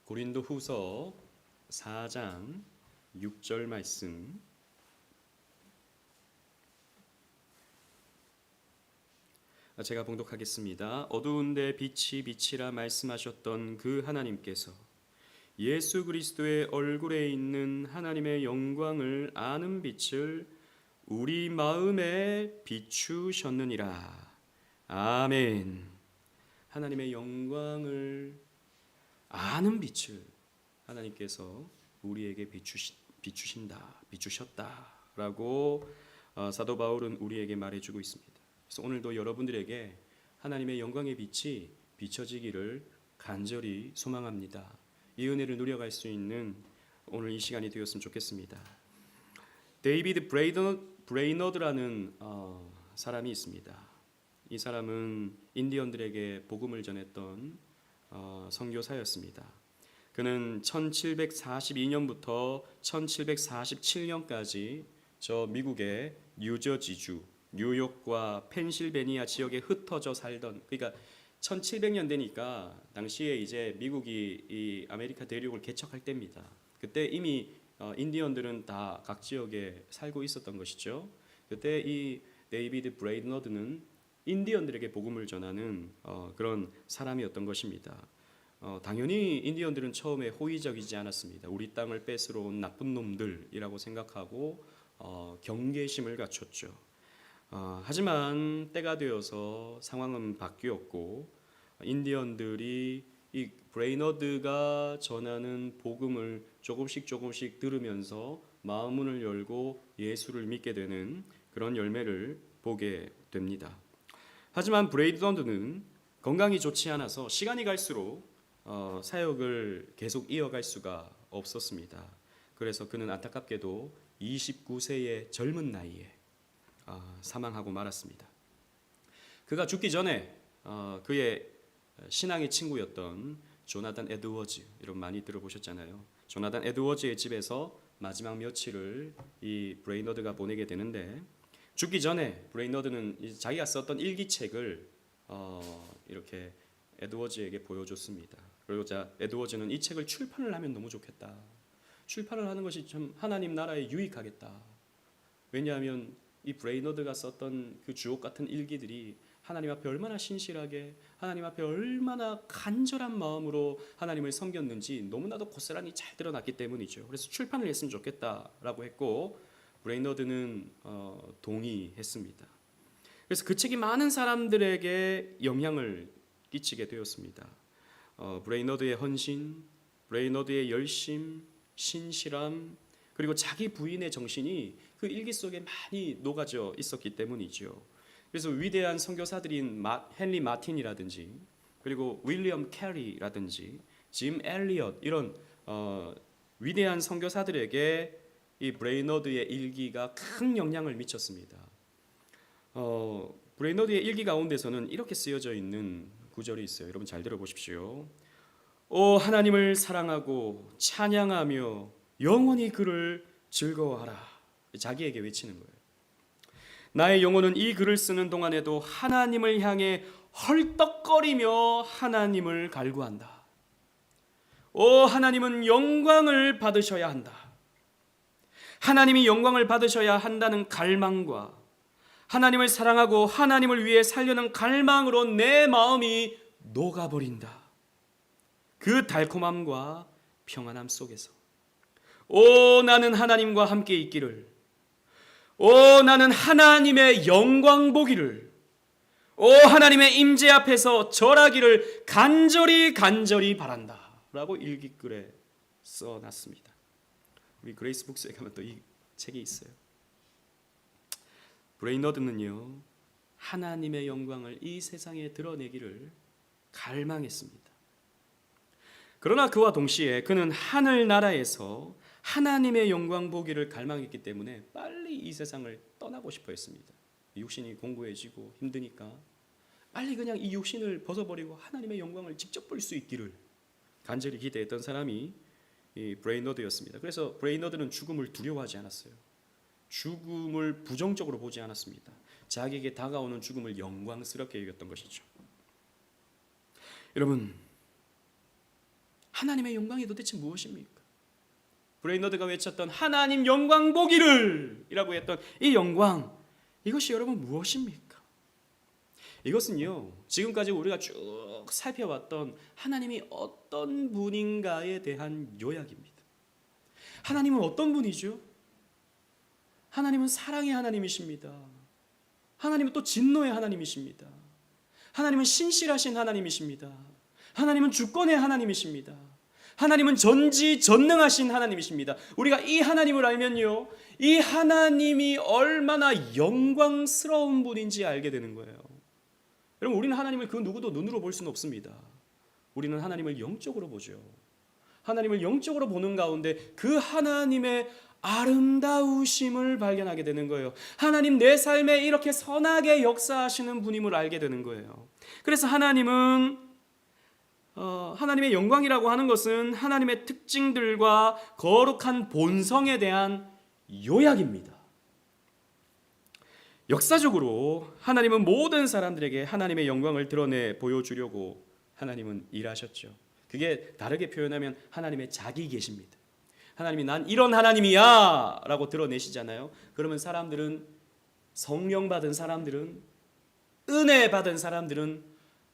고린도후서 4장 6절 말씀 제가 봉독하겠습니다. 어두운데 빛이 빛이라 말씀하셨던 그 하나님께서 예수 그리스도의 얼굴에 있는 하나님의 영광을 아는 빛을 우리 마음에 비추셨느니라. 아멘. 하나님의 영광을 아는 빛을 하나님께서 우리에게 비추셨다라고 사도 바울은 우리에게 말해주고 있습니다. 그래서 오늘도 여러분들에게 하나님의 영광의 빛이 비춰지기를 간절히 소망합니다. 이 은혜를 누려갈 수 있는 오늘 이 시간이 되었으면 좋겠습니다. 데이비드 브레이너드라는 사람이 있습니다. 이 사람은 인디언들에게 복음을 전했던 선교사였습니다. 그는 1742년부터 1747년까지 저 미국의 뉴저지주, 뉴욕과 펜실베니아 지역에 흩어져 살던, 그러니까 1700년 되니까 당시에 이제 미국이 이 아메리카 대륙을 개척할 때입니다. 그때 이미 인디언들은 다 각 지역에 살고 있었던 것이죠. 그때 이 데이비드 브레이너드는 인디언들에게 복음을 전하는 그런 사람이었던 것입니다. 당연히 인디언들은 처음에 호의적이지 않았습니다. 우리 땅을 뺏으러 온 나쁜 놈들이라고 생각하고 경계심을 갖췄죠. 하지만 때가 되어서 상황은 바뀌었고 인디언들이 이 브레이너드가 전하는 복음을 조금씩 들으면서 마음문을 열고 예수를 믿게 되는 그런 열매를 보게 됩니다. 하지만 브레이너드는 건강이 좋지 않아서 시간이 갈수록 사역을 계속 이어갈 수가 없었습니다. 그래서 그는 안타깝게도 29세의 젊은 나이에 사망하고 말았습니다. 그가 죽기 전에 그의 신앙의 친구였던 조나단 에드워즈, 여러분 많이 들어보셨잖아요. 조나단 에드워즈의 집에서 마지막 며칠을 이 브레이너드가 보내게 되는데 죽기 전에 브레이너드는 자기가 썼던 일기책을 이렇게 에드워즈에게 보여줬습니다. 그리고 에드워즈는 이 책을 출판을 하면 너무 좋겠다. 출판을 하는 것이 참 하나님 나라에 유익하겠다. 왜냐하면 이 브레이너드가 썼던 그 주옥 같은 일기들이 하나님 앞에 얼마나 신실하게, 하나님 앞에 얼마나 간절한 마음으로 하나님을 섬겼는지 너무나도 고스란히 잘 드러났기 때문이죠. 그래서 출판을 했으면 좋겠다라고 했고 브레이너드는 동의했습니다. 그래서 그 책이 많은 사람들에게 영향을 끼치게 되었습니다. 브레이너드의 헌신, 브레이너드의 열심, 신실함, 그리고 자기 부인의 정신이 그 일기 속에 많이 녹아져 있었기 때문이죠. 그래서 위대한 선교사들인 헨리 마틴이라든지 그리고 윌리엄 캐리라든지 짐 엘리엇 이런 위대한 선교사들에게 이 브레이너드의 일기가 큰 영향을 미쳤습니다. 브레이너드의 일기 가운데서는 이렇게 쓰여져 있는 구절이 있어요. 여러분 잘 들어보십시오. 오 하나님을 사랑하고 찬양하며 영원히 그를 즐거워하라. 자기에게 외치는 거예요. 나의 영혼은 이 글을 쓰는 동안에도 하나님을 향해 헐떡거리며 하나님을 갈구한다. 오 하나님은 영광을 받으셔야 한다. 하나님이 영광을 받으셔야 한다는 갈망과 하나님을 사랑하고 하나님을 위해 살려는 갈망으로 내 마음이 녹아버린다. 그 달콤함과 평안함 속에서 오 나는 하나님과 함께 있기를, 오 나는 하나님의 영광 보기를, 오 하나님의 임재 앞에서 절하기를 간절히 바란다 라고 일기글에 써놨습니다. 우리 그레이스 북스에 가면 또 이 책이 있어요. 브레이너드는요 하나님의 영광을 이 세상에 드러내기를 갈망했습니다. 그러나 그와 동시에 그는 하늘나라에서 하나님의 영광 보기를 갈망했기 때문에 빨리 이 세상을 떠나고 싶어 했습니다. 육신이 공고해지고 힘드니까 빨리 그냥 이 육신을 벗어버리고 하나님의 영광을 직접 볼 수 있기를 간절히 기대했던 사람이 이 브레이너드였습니다. 그래서 브레이너드는 죽음을 두려워하지 않았어요. 죽음을 부정적으로 보지 않았습니다. 자기에게 다가오는 죽음을 영광스럽게 여겼던 것이죠. 여러분 하나님의 영광이 도대체 무엇입니까? 브레이너드가 외쳤던 하나님 영광 보기를 이라고 했던 이 영광, 이것이 여러분 무엇입니까? 이것은요, 지금까지 우리가 쭉 살펴왔던 하나님이 어떤 분인가에 대한 요약입니다. 하나님은 어떤 분이죠? 하나님은 사랑의 하나님이십니다. 하나님은 또 진노의 하나님이십니다. 하나님은 신실하신 하나님이십니다. 하나님은 주권의 하나님이십니다. 하나님은 전지전능하신 하나님이십니다. 우리가 이 하나님을 알면요, 이 하나님이 얼마나 영광스러운 분인지 알게 되는 거예요. 여러분, 우리는 하나님을 그 누구도 눈으로 볼 수는 없습니다. 우리는 하나님을 영적으로 보죠. 하나님을 영적으로 보는 가운데 그 하나님의 아름다우심을 발견하게 되는 거예요. 하나님, 내 삶에 이렇게 선하게 역사하시는 분임을 알게 되는 거예요. 그래서 하나님의 영광이라고 하는 것은 하나님의 특징들과 거룩한 본성에 대한 요약입니다. 역사적으로 하나님은 모든 사람들에게 하나님의 영광을 드러내 보여주려고 하나님은 일하셨죠. 그게 다르게 표현하면 하나님의 자기 계십니다. 하나님이 난 이런 하나님이야 라고 드러내시잖아요. 그러면 사람들은, 성령 받은 사람들은, 은혜 받은 사람들은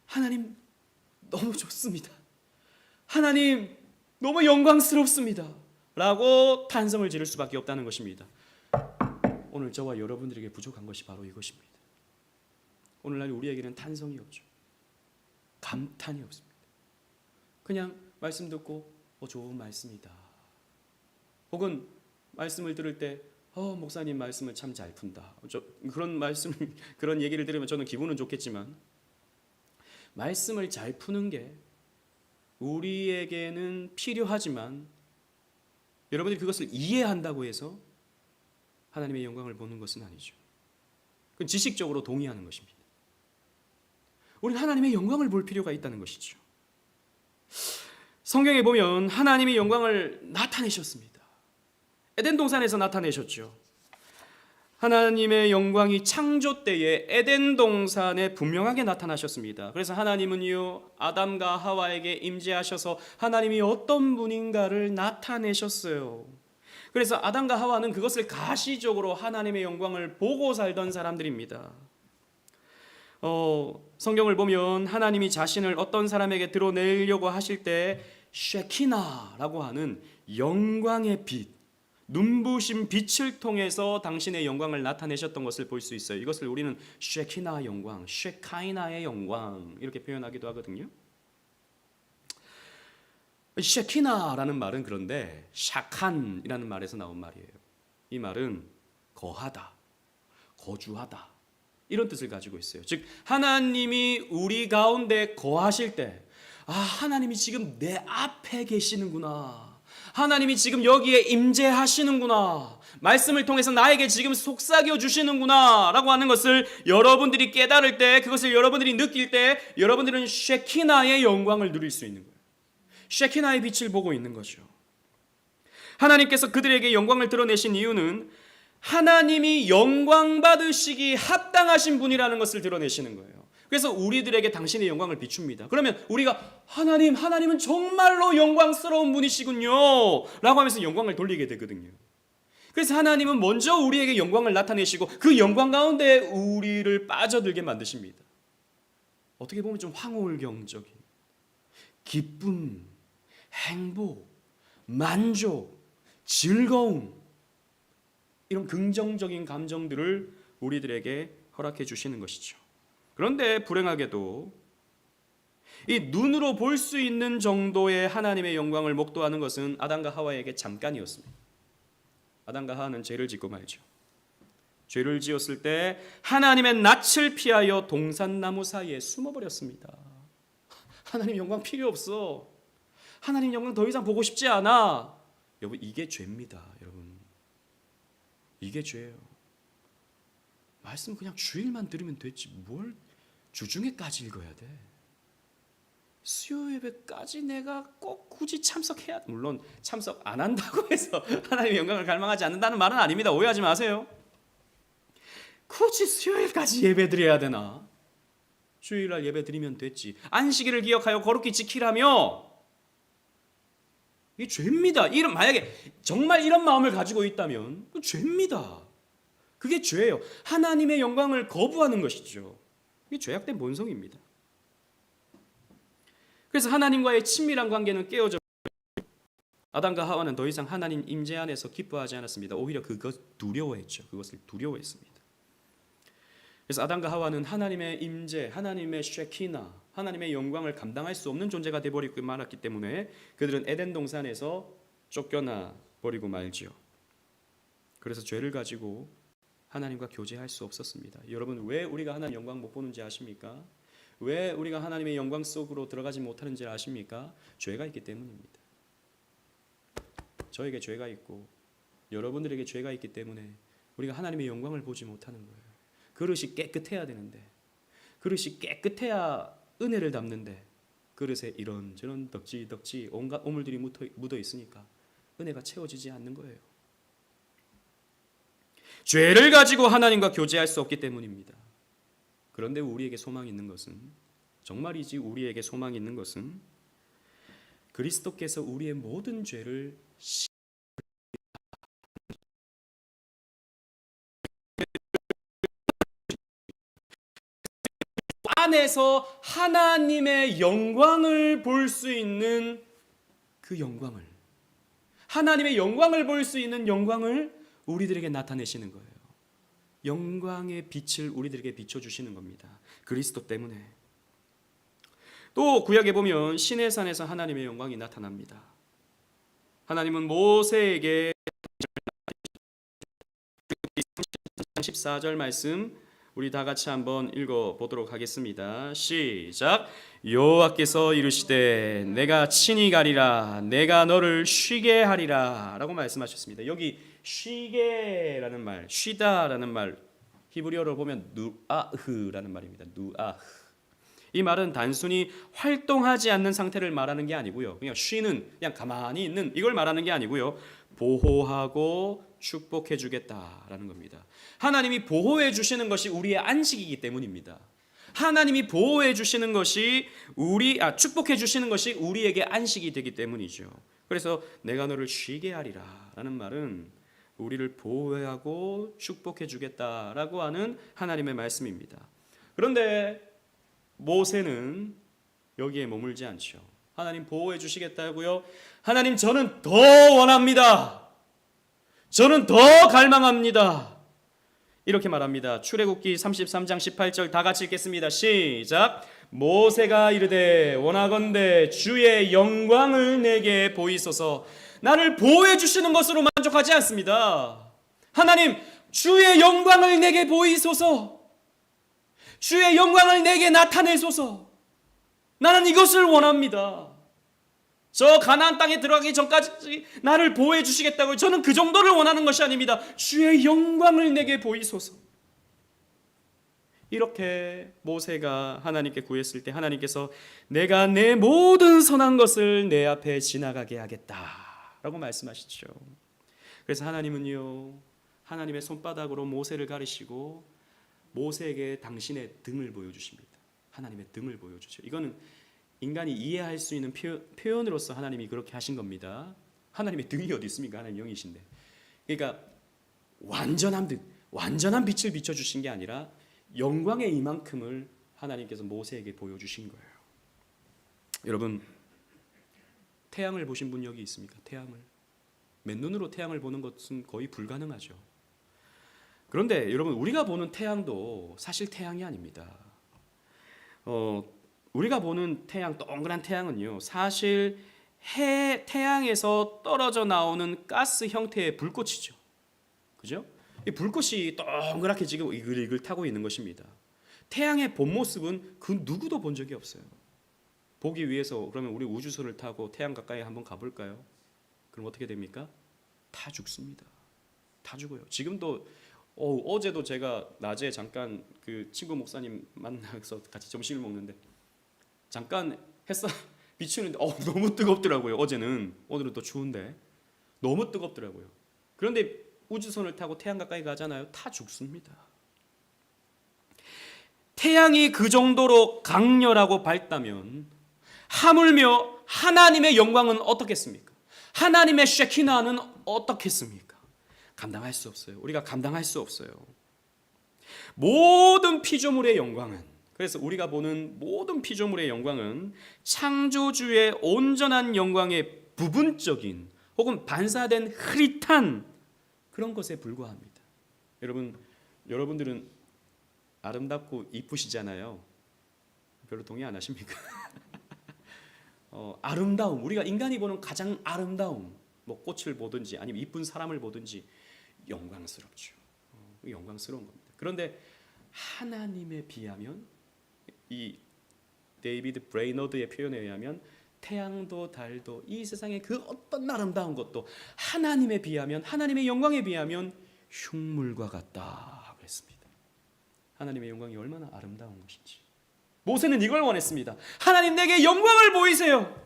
하나님 너무 좋습니다, 하나님 너무 영광스럽습니다 라고 탄성을 지를 수밖에 없다는 것입니다. 오늘 저와 여러분들에게 부족한 것이 바로 이것입니다. 오늘날 우리에게는 탄성이 없죠. 감탄이 없습니다. 그냥 말씀 듣고 좋은 말씀이다, 혹은 말씀을 들을 때 목사님 말씀을 참 잘 푼다, 그런 얘기를 들으면 저는 기분은 좋겠지만, 말씀을 잘 푸는 게 우리에게는 필요하지만 여러분들이 그것을 이해한다고 해서 하나님의 영광을 보는 것은 아니죠. 그건 지식적으로 동의하는 것입니다. 우리는 하나님의 영광을 볼 필요가 있다는 것이죠. 성경에 보면 하나님이 영광을 나타내셨습니다. 에덴 동산에서 나타내셨죠. 하나님의 영광이 창조 때에 에덴 동산에 분명하게 나타나셨습니다. 그래서 하나님은요, 아담과 하와에게 임재하셔서 하나님이 어떤 분인가를 나타내셨어요. 그래서 아담과 하와는 그것을 가시적으로 하나님의 영광을 보고 살던 사람들입니다. 성경을 보면 하나님이 자신을 어떤 사람에게 드러내려고 하실 때 쉐키나라고 하는 영광의 빛, 눈부신 빛을 통해서 당신의 영광을 나타내셨던 것을 볼 수 있어요. 이것을 우리는 쉐키나 영광, 쉐카이나의 영광 이렇게 표현하기도 하거든요. 쉐키나라는 말은 그런데 샤칸이라는 말에서 나온 말이에요. 이 말은 거하다, 거주하다 이런 뜻을 가지고 있어요. 즉 하나님이 우리 가운데 거하실 때, 하나님이 지금 내 앞에 계시는구나, 하나님이 지금 여기에 임재하시는구나, 말씀을 통해서 나에게 지금 속삭여 주시는구나 라고 하는 것을 여러분들이 깨달을 때, 그것을 여러분들이 느낄 때 여러분들은 쉐키나의 영광을 누릴 수 있는 거예요. 쉐키나의 빛을 보고 있는 거죠. 하나님께서 그들에게 영광을 드러내신 이유는 하나님이 영광 받으시기 합당하신 분이라는 것을 드러내시는 거예요. 그래서 우리들에게 당신의 영광을 비춥니다. 그러면 우리가 하나님은 정말로 영광스러운 분이시군요 라고 하면서 영광을 돌리게 되거든요. 그래서 하나님은 먼저 우리에게 영광을 나타내시고 그 영광 가운데 우리를 빠져들게 만드십니다. 어떻게 보면 좀 황홀경적인 기쁨, 행복, 만족, 즐거움, 이런 긍정적인 감정들을 우리들에게 허락해 주시는 것이죠. 그런데 불행하게도 이 눈으로 볼 수 있는 정도의 하나님의 영광을 목도하는 것은 아담과 하와에게 잠깐이었습니다. 아담과 하와는 죄를 짓고 말죠. 죄를 지었을 때 하나님의 낯을 피하여 동산나무 사이에 숨어버렸습니다. 하나님 영광 필요 없어, 하나님 영광 더 이상 보고 싶지 않아. 여러분, 이게 죄입니다. 여러분, 이게 죄예요. 말씀 그냥 주일만 들으면 됐지 뭘 주중에까지 읽어야 돼. 수요 예배까지 내가 꼭 굳이 참석해야, 물론 참석 안 한다고 해서 하나님의 영광을 갈망하지 않는다는 말은 아닙니다. 오해하지 마세요. 굳이 수요일까지 예배 드려야 되나? 주일날 예배 드리면 됐지. 안식일을 기억하여 거룩히 지키라며 이게 죄입니다. 만약에 정말 이런 마음을 가지고 있다면 그 죄입니다. 그게 죄예요. 하나님의 영광을 거부하는 것이죠. 이게 죄악된 본성입니다. 그래서 하나님과의 친밀한 관계는 깨어져 아담과 하와는 더 이상 하나님 임재 안에서 기뻐하지 않았습니다. 오히려 그것 두려워했죠. 그것을 두려워했습니다. 그래서 아담과 하와는 하나님의 임재, 하나님의 쉐키나, 하나님의 영광을 감당할 수 없는 존재가 되어버리고 말았기 때문에 그들은 에덴 동산에서 쫓겨나 버리고 말지요. 그래서 죄를 가지고 하나님과 교제할 수 없었습니다. 여러분, 왜 우리가 하나님 영광 못 보는지 아십니까? 왜 우리가 하나님의 영광 속으로 들어가지 못하는지 아십니까? 죄가 있기 때문입니다. 저에게 죄가 있고 여러분들에게 죄가 있기 때문에 우리가 하나님의 영광을 보지 못하는 거예요. 그릇이 깨끗해야 되는데, 그릇이 깨끗해야 은혜를 담는데 그릇에 이런저런 덕지 온갖 오물들이 묻어 있으니까 은혜가 채워지지 않는 거예요. 죄를 가지고 하나님과 교제할 수 없기 때문입니다. 그런데 우리에게 소망이 있는 것은, 정말이지 우리에게 소망이 있는 것은 그리스도께서 우리의 모든 죄를 안에서 하나님의 영광을 볼 수 있는 그 영광을, 하나님의 영광을 볼 수 있는 영광을 우리들에게 나타내시는 거예요. 영광의 빛을 우리들에게 비춰주시는 겁니다. 그리스도 때문에. 또 구약에 보면 시내 산에서 하나님의 영광이 나타납니다. 하나님은 모세에게 14절 말씀 우리 다 같이 한번 읽어보도록 하겠습니다. 시작. 여호와께서 이르시되 내가 친히 가리라, 내가 너를 쉬게 하리라 라고 말씀하셨습니다. 여기 쉬게라는 말, 쉬다라는 말, 히브리어로 보면 누아흐라는 말입니다. 누아흐. 이 말은 단순히 활동하지 않는 상태를 말하는 게 아니고요, 그냥 쉬는, 그냥 가만히 있는 이걸 말하는 게 아니고요, 보호하고 축복해 주겠다라는 겁니다. 하나님이 보호해 주시는 것이 우리의 안식이기 때문입니다. 하나님이 보호해 주시는 것이 축복해 주시는 것이 우리에게 안식이 되기 때문이죠. 그래서 내가 너를 쉬게 하리라 라는 말은 우리를 보호하고 축복해 주겠다라고 하는 하나님의 말씀입니다. 그런데 모세는 여기에 머물지 않죠. 하나님 보호해 주시겠다고요? 하나님, 저는 더 원합니다. 저는 더 갈망합니다. 이렇게 말합니다. 출애굽기 33장 18절 다 같이 읽겠습니다. 시작. 모세가 이르되 원하건대 주의 영광을 내게 보이소서. 나를 보호해 주시는 것으로 만족하지 않습니다. 하나님, 주의 영광을 내게 보이소서. 주의 영광을 내게 나타내소서. 나는 이것을 원합니다. 저 가나안 땅에 들어가기 전까지 나를 보호해 주시겠다고요. 저는 그 정도를 원하는 것이 아닙니다. 주의 영광을 내게 보이소서. 이렇게 모세가 하나님께 구했을 때 하나님께서 내가 내 모든 선한 것을 내 앞에 지나가게 하겠다라고 말씀하시죠. 그래서 하나님은요, 하나님의 손바닥으로 모세를 가리시고 모세에게 당신의 등을 보여주십니다. 하나님의 등을 보여주죠. 이거는 인간이 이해할 수 있는 표현으로서 하나님이 그렇게 하신 겁니다. 하나님의 등이 어디 있습니까? 하나님 영이신데. 그러니까 완전한 등, 완전한 빛을 비춰주신 게 아니라 영광의 이만큼을 하나님께서 모세에게 보여주신 거예요. 여러분, 태양을 보신 분 여기 있습니까? 태양을. 맨눈으로 태양을 보는 것은 거의 불가능하죠. 그런데 여러분, 우리가 보는 태양도 사실 태양이 아닙니다. 우리가 보는 태양, 동그란 태양은요, 사실 태양에서 떨어져 나오는 가스 형태의 불꽃이죠. 그죠? 이 불꽃이 동그랗게 지금 이글이글 타고 있는 것입니다. 태양의 본 모습은 그 누구도 본 적이 없어요. 보기 위해서 그러면 우리 우주선을 타고 태양 가까이 한번 가볼까요? 그럼 어떻게 됩니까? 다 죽습니다. 다 죽어요. 지금도 어제도 제가 낮에 잠깐 그 친구 목사님 만나서 같이 점심을 먹는데 잠깐 햇살 비추는데 너무 뜨겁더라고요. 어제는. 오늘은 또 추운데 너무 뜨겁더라고요. 그런데 우주선을 타고 태양 가까이 가잖아요. 다 죽습니다. 태양이 그 정도로 강렬하고 밝다면 하물며 하나님의 영광은 어떻겠습니까? 하나님의 쉐키나는 어떻겠습니까? 감당할 수 없어요. 우리가 감당할 수 없어요. 모든 피조물의 영광은, 그래서 우리가 보는 모든 피조물의 영광은 창조주의 온전한 영광의 부분적인 혹은 반사된 흐릿한 그런 것에 불과합니다. 여러분들은 아름답고 이쁘시잖아요. 별로 동의 안 하십니까? 아름다움, 우리가 인간이 보는 가장 아름다움, 뭐 꽃을 보든지 아니면 이쁜 사람을 보든지 영광스럽죠. 영광스러운 겁니다. 그런데 하나님에 비하면, 이 데이비드 브레이너드의 표현에 의하면 태양도 달도 이 세상의 그 어떤 아름다운 것도 하나님에 비하면, 하나님의 영광에 비하면 흉물과 같다 그랬습니다. 하나님의 영광이 얼마나 아름다운 것인지. 모세는 이걸 원했습니다. 하나님, 내게 영광을 보이세요.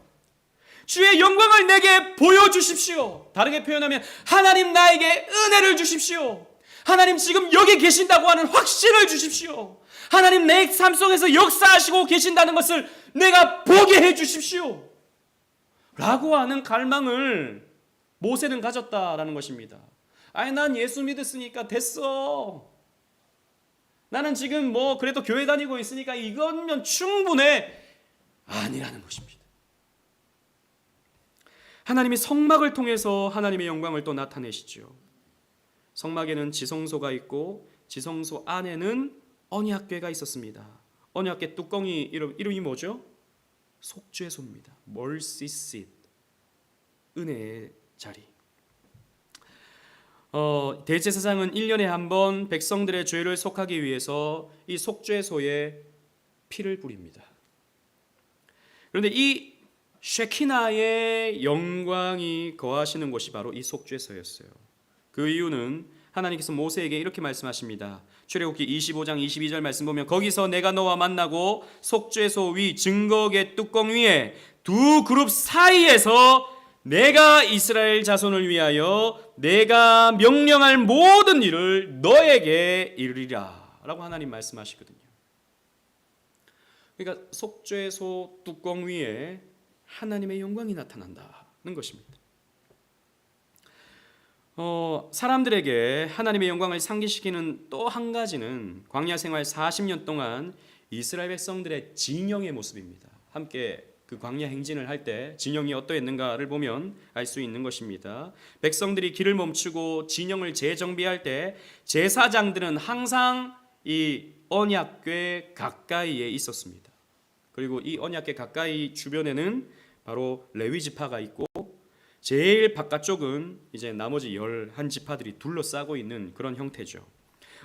주의 영광을 내게 보여주십시오. 다르게 표현하면 하나님, 나에게 은혜를 주십시오. 하나님, 지금 여기 계신다고 하는 확신을 주십시오. 하나님, 내 삶 속에서 역사하시고 계신다는 것을 내가 보게 해 주십시오. 라고 하는 갈망을 모세는 가졌다라는 것입니다. 아니, 난 예수 믿었으니까 됐어. 나는 지금 뭐 그래도 교회 다니고 있으니까 이거면 충분해. 아니라는 것입니다. 하나님이 성막을 통해서 하나님의 영광을 또 나타내시죠. 성막에는 지성소가 있고 지성소 안에는 언약궤가 있었습니다. 언약궤 뚜껑이 이름이 뭐죠? 속죄소입니다. mercy seat, 은혜의 자리. 대제사장은 1년에 한 번 백성들의 죄를 속하기 위해서 이 속죄소에 피를 뿌립니다. 그런데 이 쉐키나의 영광이 거하시는 곳이 바로 이 속죄소였어요. 그 이유는 하나님께서 모세에게 이렇게 말씀하십니다. 출애굽기 25장 22절 말씀 보면, 거기서 내가 너와 만나고 속죄소 위 증거궤 뚜껑 위에 두 그룹 사이에서 내가 이스라엘 자손을 위하여 내가 명령할 모든 일을 너에게 이르리라 라고 하나님 말씀하시거든요. 그러니까 속죄소 뚜껑 위에 하나님의 영광이 나타난다는 것입니다. 사람들에게 하나님의 영광을 상기시키는 또 한 가지는 광야 생활 40년 동안 이스라엘 백성들의 진영의 모습입니다. 함께 그 광야 행진을 할 때 진영이 어떠했는가를 보면 알 수 있는 것입니다. 백성들이 길을 멈추고 진영을 재정비할 때 제사장들은 항상 이 언약궤 가까이에 있었습니다. 그리고 이 언약궤 가까이 주변에는 바로 레위 지파가 있고, 제일 바깥쪽은 이제 나머지 11지파들이 둘러싸고 있는 그런 형태죠.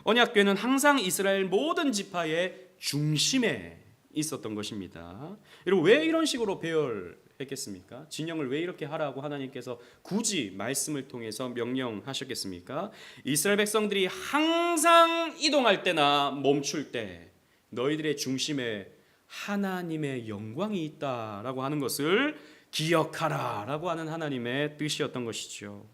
언약궤는 항상 이스라엘 모든 지파의 중심에 있었던 것입니다. 여러분, 왜 이런 식으로 배열했겠습니까? 진영을 왜 이렇게 하라고 하나님께서 굳이 말씀을 통해서 명령하셨겠습니까? 이스라엘 백성들이 항상 이동할 때나 멈출 때 너희들의 중심에 하나님의 영광이 있다라고 하는 것을 기억하라라고 하는 하나님의 뜻이었던 것이죠.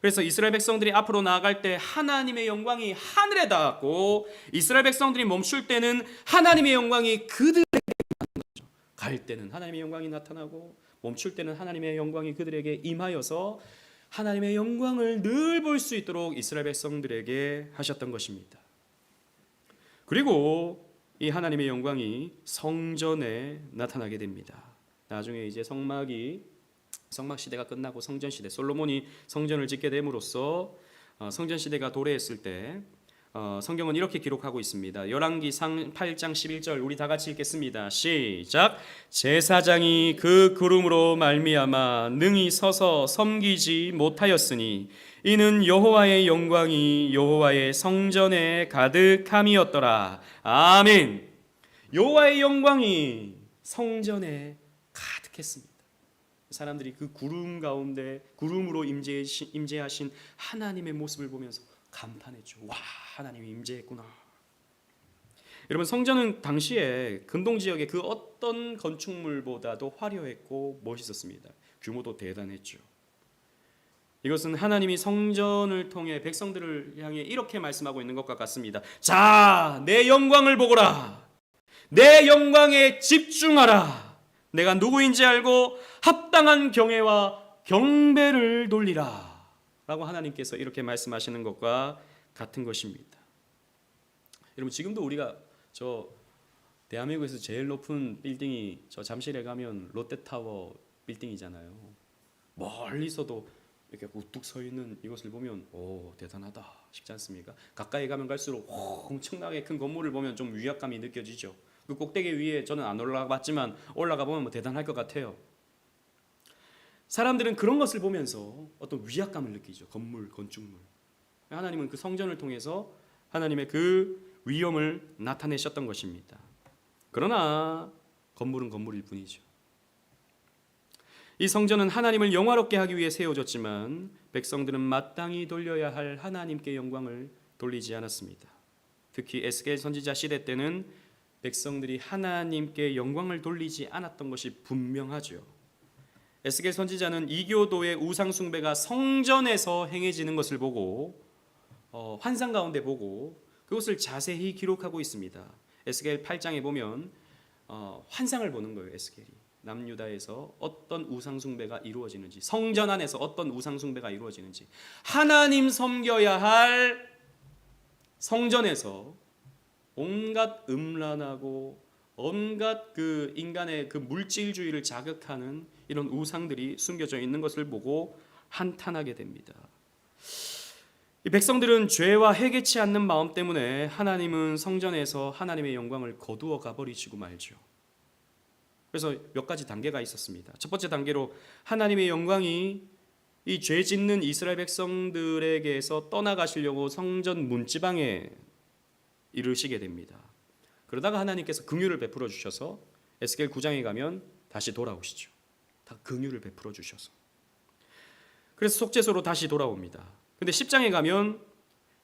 그래서 이스라엘 백성들이 앞으로 나아갈 때 하나님의 영광이 하늘에 닿았고, 이스라엘 백성들이 멈출 때는 하나님의 영광이 그들에게 나타나죠. 갈 때는 하나님의 영광이 나타나고, 멈출 때는 하나님의 영광이 그들에게 임하여서 하나님의 영광을 늘 볼 수 있도록 이스라엘 백성들에게 하셨던 것입니다. 그리고 이 하나님의 영광이 성전에 나타나게 됩니다. 나중에 이제 성막 시대가 끝나고 성전 시대, 솔로몬이 성전을 짓게 됨으로써 성전 시대가 도래했을 때 성경은 이렇게 기록하고 있습니다. 열왕기상 8장 11절 우리 다 같이 읽겠습니다. 시작. 제사장이 그 구름으로 말미암아 능히 서서 섬기지 못하였으니 이는 여호와의 영광이 여호와의 성전에 가득함이었더라. 아멘. 여호와의 영광이 성전에 가득했습니다. 사람들이 그 구름 가운데 구름으로 임재하신 하나님의 모습을 보면서 감탄했죠. 와, 하나님이 임재했구나. 여러분, 성전은 당시에 근동 지역의 그 어떤 건축물보다도 화려했고 멋있었습니다. 규모도 대단했죠. 이것은 하나님이 성전을 통해 백성들을 향해 이렇게 말씀하고 있는 것과 같습니다. 자, 내 영광을 보거라. 내 영광에 집중하라. 내가 누구인지 알고 합당한 경외와 경배를 돌리라 라고 하나님께서 이렇게 말씀하시는 것과 같은 것입니다. 여러분, 지금도 우리가 저 대한민국에서 제일 높은 빌딩이 저 잠실에 가면 롯데타워 빌딩이잖아요. 멀리서도 이렇게 우뚝 서 있는 이것을 보면 오, 대단하다 싶지 않습니까? 가까이 가면 갈수록 엄청나게 큰 건물을 보면 좀 위압감이 느껴지죠. 그 꼭대기 위에 저는 안 올라가 봤지만 올라가 보면 뭐 대단할 것 같아요. 사람들은 그런 것을 보면서 어떤 위압감을 느끼죠. 건물, 건축물. 하나님은 그 성전을 통해서 하나님의 그 위엄을 나타내셨던 것입니다. 그러나 건물은 건물일 뿐이죠. 이 성전은 하나님을 영화롭게 하기 위해 세워졌지만 백성들은 마땅히 돌려야 할 하나님께 영광을 돌리지 않았습니다. 특히 에스겔 선지자 시대 때는 백성들이 하나님께 영광을 돌리지 않았던 것이 분명하죠. 에스겔 선지자는 이교도의 우상 숭배가 성전에서 행해지는 것을 보고 환상 가운데 보고 그것을 자세히 기록하고 있습니다. 에스겔 8장에 보면 환상을 보는 거예요. 에스겔이 남유다에서 어떤 우상 숭배가 이루어지는지, 성전 안에서 어떤 우상 숭배가 이루어지는지, 하나님 섬겨야 할 성전에서 온갖 음란하고 온갖 그 인간의 그 물질주의를 자극하는 이런 우상들이 숨겨져 있는 것을 보고 한탄하게 됩니다. 이 백성들은 죄와 회개치 않는 마음 때문에 하나님은 성전에서 하나님의 영광을 거두어 가버리시고 말죠. 그래서 몇 가지 단계가 있었습니다. 첫 번째 단계로 하나님의 영광이 이 죄 짓는 이스라엘 백성들에게서 떠나가시려고 성전 문지방에 이르시게 됩니다. 그러다가 하나님께서 긍휼을 베풀어 주셔서 에스겔 9장에 가면 다시 돌아오시죠. 다 긍휼을 베풀어 주셔서. 그래서 속죄소로 다시 돌아옵니다. 근데 10장에 가면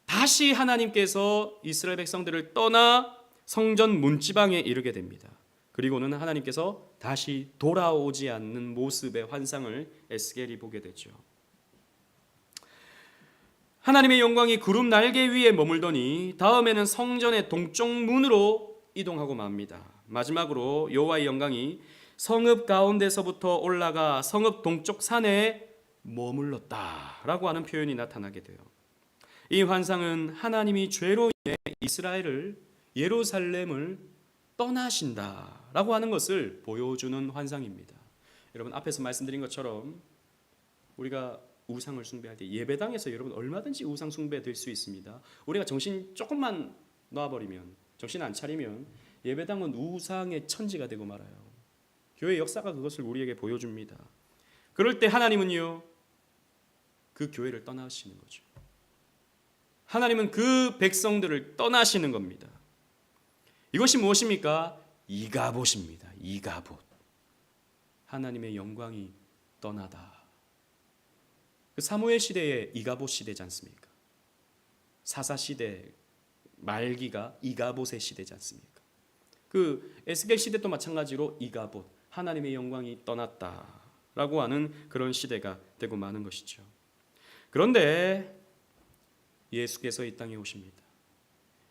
다시 하나님께서 이스라엘 백성들을 떠나 성전 문지방에 이르게 됩니다. 그리고는 하나님께서 다시 돌아오지 않는 모습의 환상을 에스겔이 보게 되죠. 하나님의 영광이 구름 날개 위에 머물더니 다음에는 성전의 동쪽 문으로 이동하고 맙니다. 마지막으로 여호와의 영광이 성읍 가운데서부터 올라가 성읍 동쪽 산에 머물렀다라고 하는 표현이 나타나게 돼요. 이 환상은 하나님이 죄로 인해 이스라엘을, 예루살렘을 떠나신다라고 하는 것을 보여주는 환상입니다. 여러분, 앞에서 말씀드린 것처럼 우리가 우상을 숭배할 때 예배당에서 여러분 얼마든지 우상 숭배될 수 있습니다. 우리가 정신 조금만 놔버리면, 정신 안 차리면 예배당은 우상의 천지가 되고 말아요. 교회 역사가 그것을 우리에게 보여줍니다. 그럴 때 하나님은요, 그 교회를 떠나시는 거죠. 하나님은 그 백성들을 떠나시는 겁니다. 이것이 무엇입니까? 이가봇입니다. 이가봇. 하나님의 영광이 떠나다. 그 사무엘 시대의 이가봇 시대지 않습니까? 사사 시대 말기가 이가봇의 시대지 않습니까? 그 에스겔 시대도 마찬가지로 이가봇, 하나님의 영광이 떠났다라고 하는 그런 시대가 되고 마는 것이죠. 그런데 예수께서 이 땅에 오십니다.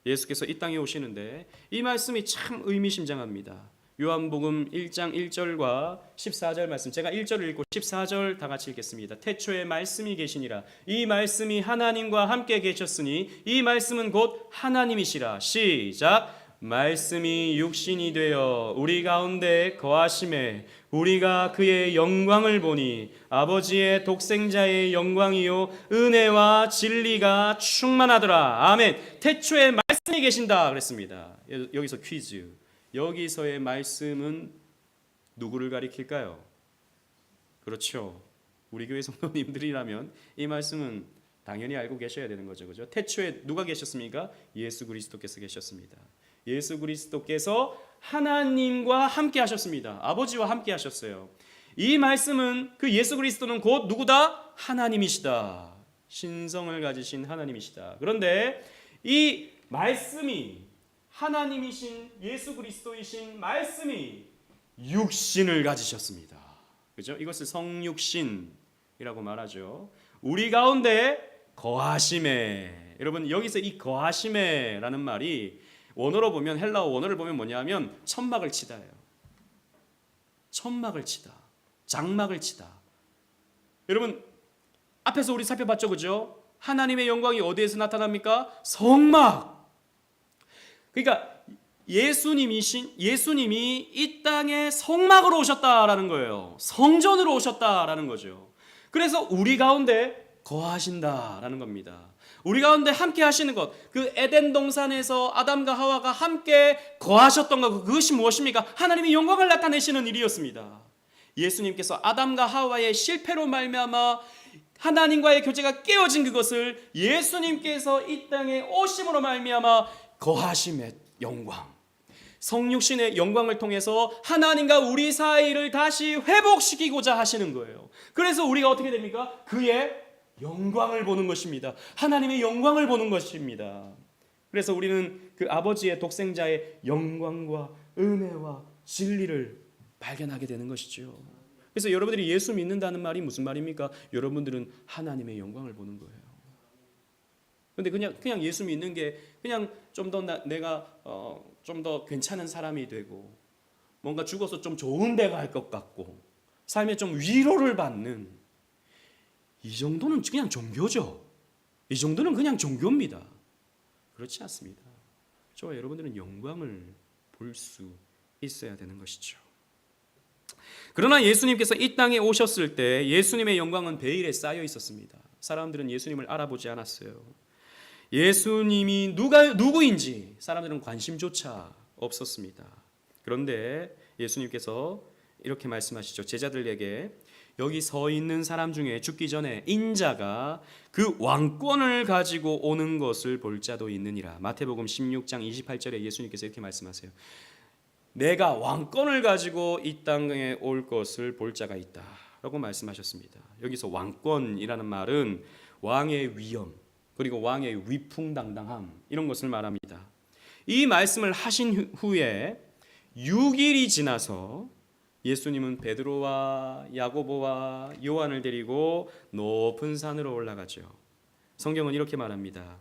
예수께서 이 땅에 오시는데 이 말씀이 참 의미심장합니다. 요한복음 1장 1절과 14절 말씀, 제가 1절을 읽고 14절 다 같이 읽겠습니다. 태초에 말씀이 계시니라. 이 말씀이 하나님과 함께 계셨으니 이 말씀은 곧 하나님이시라. 시작. 말씀이 육신이 되어 우리 가운데 거하심에 우리가 그의 영광을 보니 아버지의 독생자의 영광이요 은혜와 진리가 충만하더라. 아멘. 태초에 말씀이 계신다 그랬습니다. 여기서 퀴즈. 여기서의 말씀은 누구를 가리킬까요? 그렇죠. 우리 교회 성도님들이라면 이 말씀은 당연히 알고 계셔야 되는 거죠. 그죠? 태초에 누가 계셨습니까? 예수 그리스도께서 계셨습니다. 예수 그리스도께서 하나님과 함께 하셨습니다. 아버지와 함께 하셨어요. 이 말씀은 그 예수 그리스도는 곧 누구다? 하나님이시다. 신성을 가지신 하나님이시다. 그런데 이 말씀이 하나님이신 예수 그리스도이신 말씀이 육신을 가지셨습니다. 그죠? 이것을 성육신이라고 말하죠. 우리 가운데 거하심에. 여러분, 여기서 이 거하심에라는 말이 원어로 보면, 헬라어 원어를 보면 뭐냐면 천막을 치다예요. 천막을 치다, 장막을 치다. 여러분 앞에서 우리 살펴봤죠, 그죠? 하나님의 영광이 어디에서 나타납니까? 성막. 그러니까 예수님이 이 땅에 성막으로 오셨다라는 거예요. 성전으로 오셨다라는 거죠. 그래서 우리 가운데 거하신다라는 겁니다. 우리 가운데 함께 하시는 것, 그 에덴 동산에서 아담과 하와가 함께 거하셨던 것, 그것이 무엇입니까? 하나님의 영광을 나타내시는 일이었습니다. 예수님께서 아담과 하와의 실패로 말미암아 하나님과의 교제가 깨어진 그것을 예수님께서 이 땅에 오심으로 말미암아 거하심의 영광, 성육신의 영광을 통해서 하나님과 우리 사이를 다시 회복시키고자 하시는 거예요. 그래서 우리가 어떻게 됩니까? 그의 영광을 보는 것입니다. 하나님의 영광을 보는 것입니다. 그래서 우리는 그 아버지의 독생자의 영광과 은혜와 진리를 발견하게 되는 것이죠. 그래서 여러분들이 예수 믿는다는 말이 무슨 말입니까? 여러분들은 하나님의 영광을 보는 거예요. 근데 그냥 예수 믿는 게 그냥 좀 더 내가 좀 더 괜찮은 사람이 되고 뭔가 죽어서 좀 좋은 데 갈 것 같고 삶에 좀 위로를 받는, 이 정도는 그냥 종교죠. 이 정도는 그냥 종교입니다. 그렇지 않습니다. 저와 여러분들은 영광을 볼 수 있어야 되는 것이죠. 그러나 예수님께서 이 땅에 오셨을 때 예수님의 영광은 베일에 쌓여 있었습니다. 사람들은 예수님을 알아보지 않았어요. 예수님이 누구인지 사람들은 관심조차 없었습니다. 그런데 예수님께서 이렇게 말씀하시죠. 제자들에게 여기 서 있는 사람 중에 죽기 전에 인자가 그 왕권을 가지고 오는 것을 볼 자도 있느니라. 마태복음 16장 28절에 예수님께서 이렇게 말씀하세요. 내가 왕권을 가지고 이 땅에 올 것을 볼 자가 있다 라고 말씀하셨습니다. 여기서 왕권이라는 말은 왕의 위엄, 그리고 왕의 위풍당당함, 이런 것을 말합니다. 이 말씀을 하신 후에 6일이 지나서 예수님은 베드로와 야고보와 요한을 데리고 높은 산으로 올라가죠. 성경은 이렇게 말합니다.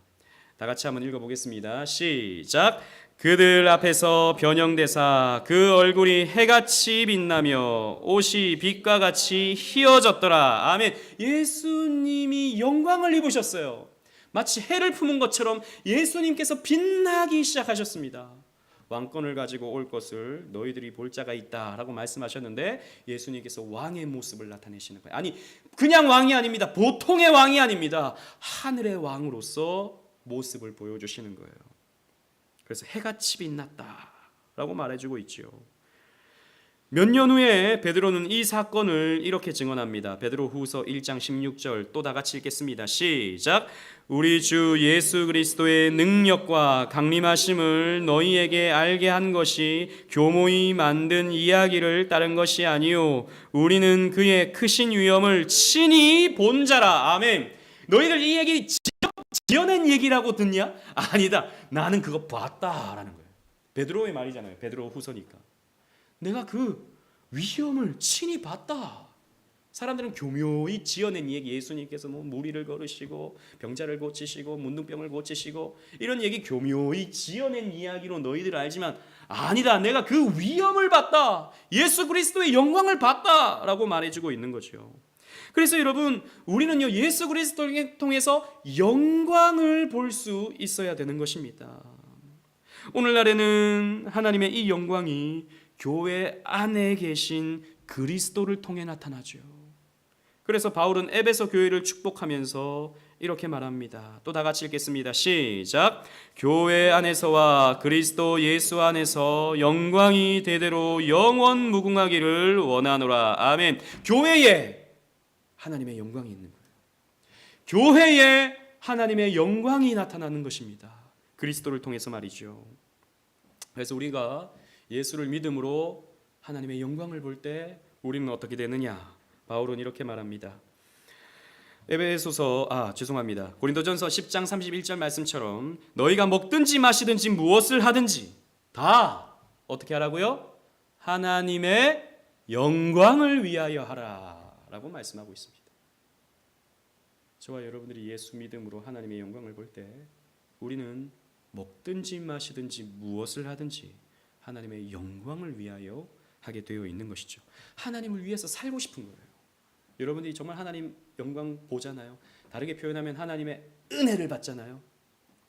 다 같이 한번 읽어보겠습니다. 시작. 그들 앞에서 변형되사 그 얼굴이 해같이 빛나며 옷이 빛과 같이 희어졌더라. 아멘. 예수님이 영광을 입으셨어요. 마치 해를 품은 것처럼 예수님께서 빛나기 시작하셨습니다. 왕권을 가지고 올 것을 너희들이 볼 자가 있다라고 말씀하셨는데 예수님께서 왕의 모습을 나타내시는 거예요. 아니, 그냥 왕이 아닙니다. 보통의 왕이 아닙니다. 하늘의 왕으로서 모습을 보여주시는 거예요. 그래서 해같이 빛났다라고 말해주고 있죠. 몇 년 후에 베드로는 이 사건을 이렇게 증언합니다. 베드로후서 1장 16절 또 다 같이 읽겠습니다. 시작. 우리 주 예수 그리스도의 능력과 강림하심을 너희에게 알게 한 것이 교모히 만든 이야기를 따른 것이 아니요 우리는 그의 크신 위엄을 친히 본 자라. 아멘. 너희들 이 얘기 지어낸 얘기라고 듣냐? 아니다. 나는 그거 봤다라는 거예요. 베드로의 말이잖아요. 베드로후서니까. 내가 그 위엄을 친히 봤다. 사람들은 교묘히 지어낸 얘기, 예수님께서 뭐 무리를 걸으시고 병자를 고치시고 문둥병을 고치시고 이런 얘기 교묘히 지어낸 이야기로 너희들 알지만 아니다. 내가 그 위엄을 봤다. 예수 그리스도의 영광을 봤다라고 말해주고 있는 거죠. 그래서 여러분, 우리는요 예수 그리스도를 통해서 영광을 볼 수 있어야 되는 것입니다. 오늘날에는 하나님의 이 영광이 교회 안에 계신 그리스도를 통해 나타나죠. 그래서 바울은 에베소 교회를 축복하면서 이렇게 말합니다. 또 다 같이 읽겠습니다. 시작. 교회 안에서와 그리스도 예수 안에서 영광이 대대로 영원 무궁하기를 원하노라. 아멘. 교회에 하나님의 영광이 있는 거예요. 교회에 하나님의 영광이 나타나는 것입니다. 그리스도를 통해서 말이죠. 그래서 우리가 예수를 믿음으로 하나님의 영광을 볼 때 우리는 어떻게 되느냐? 바울은 이렇게 말합니다. 고린도전서 10장 31절 말씀처럼 너희가 먹든지 마시든지 무엇을 하든지 다 어떻게 하라고요? 하나님의 영광을 위하여 하라라고 말씀하고 있습니다. 저와 여러분들이 예수 믿음으로 하나님의 영광을 볼 때 우리는 먹든지 마시든지 무엇을 하든지 하나님의 영광을 위하여 하게 되어 있는 것이죠. 하나님을 위해서 살고 싶은 거예요. 여러분들이 정말 하나님 영광 보잖아요. 다르게 표현하면 하나님의 은혜를 받잖아요.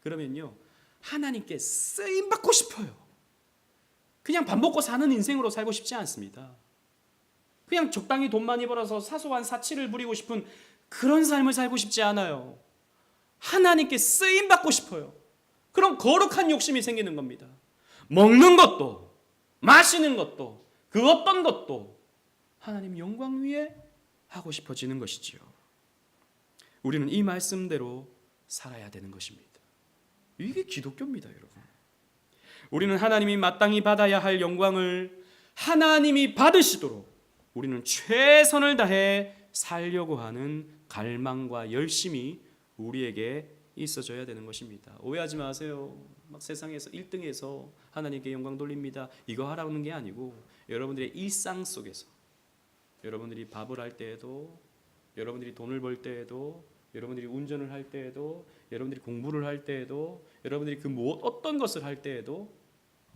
그러면요, 하나님께 쓰임 받고 싶어요. 그냥 밥 먹고 사는 인생으로 살고 싶지 않습니다. 그냥 적당히 돈 많이 벌어서 사소한 사치를 부리고 싶은 그런 삶을 살고 싶지 않아요. 하나님께 쓰임 받고 싶어요. 그런 거룩한 욕심이 생기는 겁니다. 먹는 것도, 마시는 것도, 그 어떤 것도 하나님 영광 위에 하고 싶어지는 것이지요. 우리는 이 말씀대로 살아야 되는 것입니다. 이게 기독교입니다, 여러분. 우리는 하나님이 마땅히 받아야 할 영광을 하나님이 받으시도록 우리는 최선을 다해 살려고 하는 갈망과 열심이 우리에게 있어져야 되는 것입니다. 오해하지 마세요. 막 세상에서 1등해서 하나님께 영광 돌립니다, 이거 하라는 게 아니고, 여러분들의 일상 속에서, 여러분들이 밥을 할 때에도, 여러분들이 돈을 벌 때에도, 여러분들이 운전을 할 때에도, 여러분들이 공부를 할 때에도, 여러분들이 그 어떤 것을 할 때에도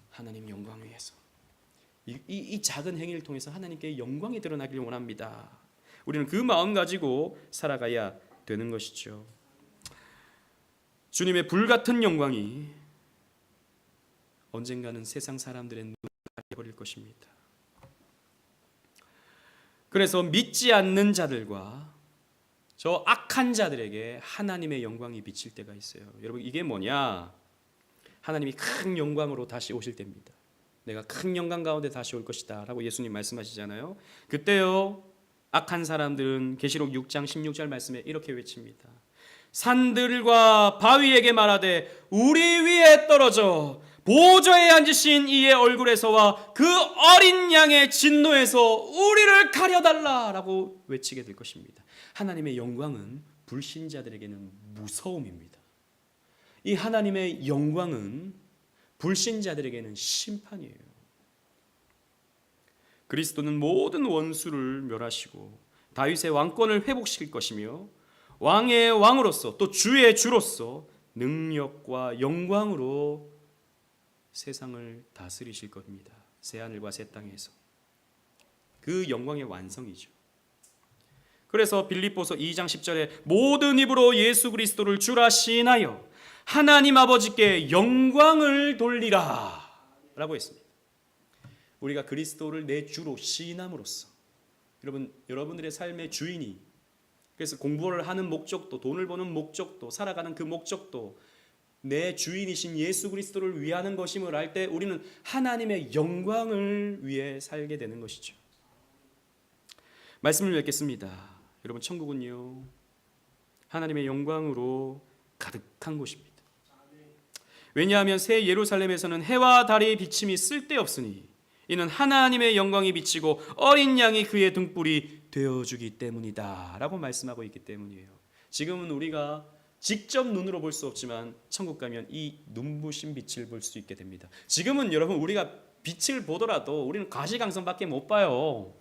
하나님 영광 위해서 이 작은 행위를 통해서 하나님께 영광이 드러나기를 원합니다. 우리는 그 마음 가지고 살아가야 되는 것이죠. 주님의 불같은 영광이 언젠가는 세상 사람들의 눈을 가려버릴 것입니다. 그래서 믿지 않는 자들과 저 악한 자들에게 하나님의 영광이 비칠 때가 있어요. 여러분, 이게 뭐냐? 하나님이 큰 영광으로 다시 오실 때입니다. 내가 큰 영광 가운데 다시 올 것이다 라고 예수님 말씀하시잖아요. 그때요, 악한 사람들은 계시록 6장 16절 말씀에 이렇게 외칩니다. 산들과 바위에게 말하되 우리 위에 떨어져 보좌에 앉으신 이의 얼굴에서와 그 어린 양의 진노에서 우리를 가려달라 라고 외치게 될 것입니다. 하나님의 영광은 불신자들에게는 무서움입니다. 이 하나님의 영광은 불신자들에게는 심판이에요. 그리스도는 모든 원수를 멸하시고 다윗의 왕권을 회복시킬 것이며 왕의 왕으로서 또 주의 주로서 능력과 영광으로 세상을 다스리실 겁니다. 새하늘과 새 땅에서 그 영광의 완성이죠. 그래서 빌립보서 2장 10절에 모든 입으로 예수 그리스도를 주라 시인하여 하나님 아버지께 영광을 돌리라 라고 했습니다. 우리가 그리스도를 내 주로 시인함으로써 여러분들의 삶의 주인이, 그래서 공부를 하는 목적도, 돈을 버는 목적도, 살아가는 그 목적도 내 주인이신 예수 그리스도를 위하는 것임을 알 때 우리는 하나님의 영광을 위해 살게 되는 것이죠. 말씀을 맺겠습니다. 여러분, 천국은요, 하나님의 영광으로 가득한 곳입니다. 왜냐하면 새 예루살렘에서는 해와 달의 비침이 쓸데없으니 이는 하나님의 영광이 비치고 어린 양이 그의 등불이 되어주기 때문이다 라고 말씀하고 있기 때문이에요. 지금은 우리가 직접 눈으로 볼 수 없지만 천국 가면 이 눈부신 빛을 볼 수 있게 됩니다. 지금은 여러분, 우리가 빛을 보더라도 우리는 가시광선밖에 못 봐요.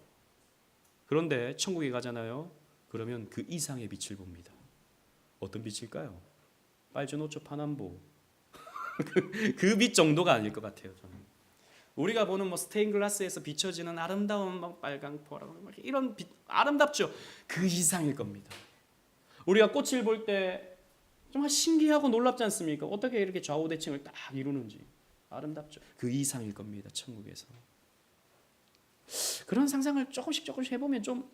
그런데 천국에 가잖아요. 그러면 그 이상의 빛을 봅니다. 어떤 빛일까요? 빨주노초 파남보 그 빛 정도가 아닐 것 같아요. 저는. 우리가 보는 뭐 스테인글라스에서 비춰지는 아름다운 막 빨강, 보라 이런 빛 아름답죠. 그 이상일 겁니다. 우리가 꽃을 볼 때 정말 신기하고 놀랍지 않습니까? 어떻게 이렇게 좌우대칭을 딱 이루는지 아름답죠. 그 이상일 겁니다. 천국에서. 그런 상상을 조금씩 해보면 좀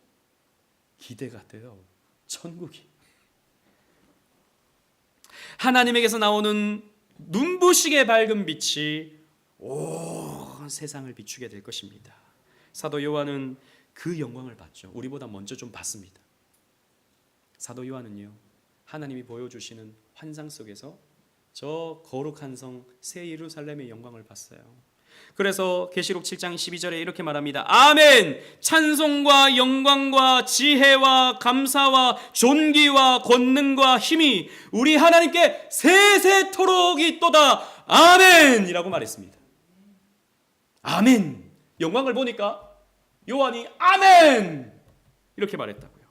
기대가 돼요. 천국이. 하나님에게서 나오는 눈부시게 밝은 빛이 온 세상을 비추게 될 것입니다. 사도 요한은 그 영광을 봤죠. 우리보다 먼저 좀 봤습니다. 사도 요한은요, 하나님이 보여주시는 환상 속에서 저 거룩한 성 새 예루살렘의 영광을 봤어요. 그래서 계시록 7장 12절에 이렇게 말합니다. 아멘! 찬송과 영광과 지혜와 감사와 존귀와 권능과 힘이 우리 하나님께 세세토록 있도다. 아멘! 이라고 말했습니다. 아멘! 영광을 보니까 요한이 아멘! 이렇게 말했다고요.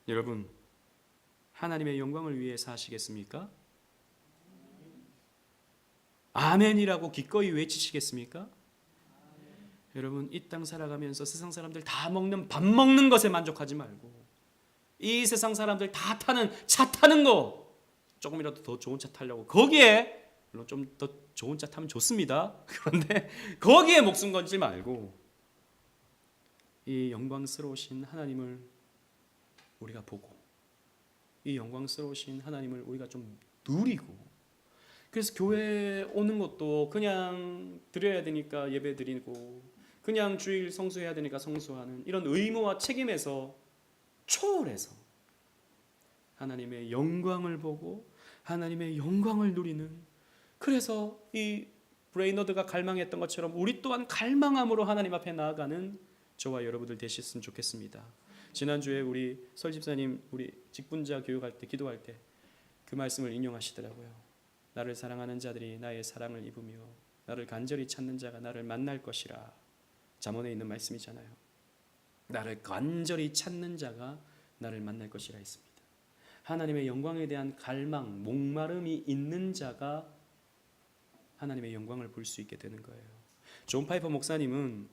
여러분, 하나님의 영광을 위해 사시겠습니까? 아멘이라고 기꺼이 외치시겠습니까? 여러분 이 땅 살아가면서 세상 사람들 다 먹는 밥 먹는 것에 만족하지 말고 이 세상 사람들 다 타는 차 타는 거 조금이라도 더 좋은 차 타려고 거기에 물론 좀 더 좋은 차 타면 좋습니다. 그런데 거기에 목숨 걸지 말고 이 영광스러우신 하나님을 우리가 보고 이 영광스러우신 하나님을 우리가 좀 누리고 그래서 교회에 오는 것도 그냥 드려야 되니까 예배 드리고 그냥 주일 성수해야 되니까 성수하는 이런 의무와 책임에서 초월해서 하나님의 영광을 보고 하나님의 영광을 누리는 그래서 이 브레이너드가 갈망했던 것처럼 우리 또한 갈망함으로 하나님 앞에 나아가는 저와 여러분들 되셨으면 좋겠습니다. 지난주에 우리 설 집사님 우리 직분자 교육할 때 기도할 때 그 말씀을 인용하시더라고요. 나를 사랑하는 자들이 나의 사랑을 입으며 나를 간절히 찾는 자가 나를 만날 것이라. 잠언에 있는 말씀이잖아요. 나를 간절히 찾는 자가 나를 만날 것이라 했습니다. 하나님의 영광에 대한 갈망, 목마름이 있는 자가 하나님의 영광을 볼 수 있게 되는 거예요. 존 파이퍼 목사님은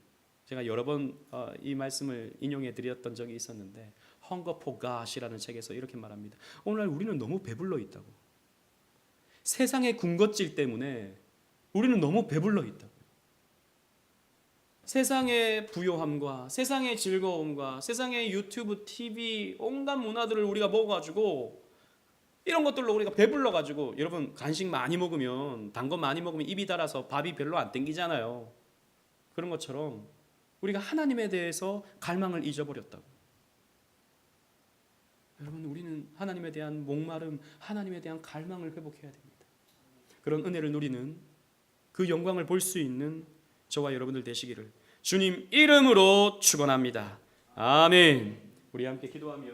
제가 여러 번 이 말씀을 인용해 드렸던 적이 있었는데 Hunger for God이라는 책에서 이렇게 말합니다. 오늘날 우리는 너무 배불러 있다고. 세상의 군것질 때문에 우리는 너무 배불러 있다고. 세상의 부요함과 세상의 즐거움과 세상의 유튜브, TV, 온갖 문화들을 우리가 먹어가지고 이런 것들로 우리가 배불러가지고 여러분 간식 많이 먹으면 단 거 많이 먹으면 입이 달아서 밥이 별로 안 땡기잖아요. 그런 것처럼 우리가 하나님에 대해서 갈망을 잊어버렸다고. 여러분 우리는 하나님에 대한 목마름, 하나님에 대한 갈망을 회복해야 됩니다. 그런 은혜를 누리는 그 영광을 볼 수 있는 저와 여러분들 되시기를 주님 이름으로 축원합니다. 아멘. 우리 함께 기도하며